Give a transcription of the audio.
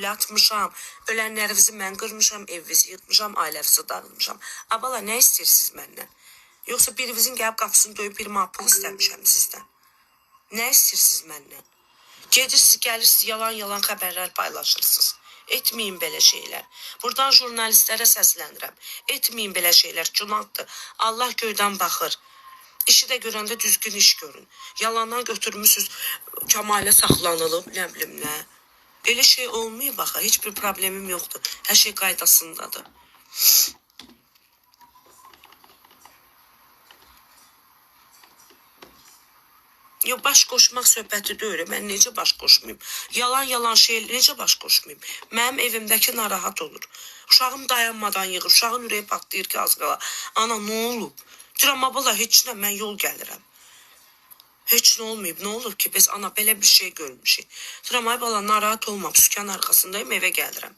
gül atmışam, ölənlərinizi mən qırmışam, evinizi yıkmışam, ailənizi dağılmışam. Abala, nə istəyirsiniz məndən? Yoxsa birinizin gəlib qapısını döyüb bir pul istəmişəm sizdən. Nə istəyirsiniz məndən? Gedirsiniz, gəlirsiniz, yalan xəbərlər paylaşırsınız. Etməyin belə şeylər. Buradan jurnalistlərə səslənirəm. Etməyin belə şeylər, günahdır. Allah göydən baxır. İşi də görəndə düzgün iş görün. Yalandan götürmüşsünüz, Kəmalə saxlanılıb, nə bilim nə. Elə şey olmayıb axı, heç bir problemim yoxdur. Hər şey qaydasındadır. Yo, baş qoşmaq söhbəti deyil. Mən necə baş qoşmayayım? Yalan şey necə baş qoşmayayım? Mənim evimdəki narahat olur. Uşağım dayanmadan yığır. Uşağın ürəyi patlayır ki, az qala. Ana, nə olub? Deyirəm, abala, heç nə, mən yol gəlirəm. Heç nə olmayıb, nə olub ki? Biz ana belə bir şey görmüşük. Deyirəm, ay bala, narahat olmam. Sükan arxasındayım, evə gəlirəm.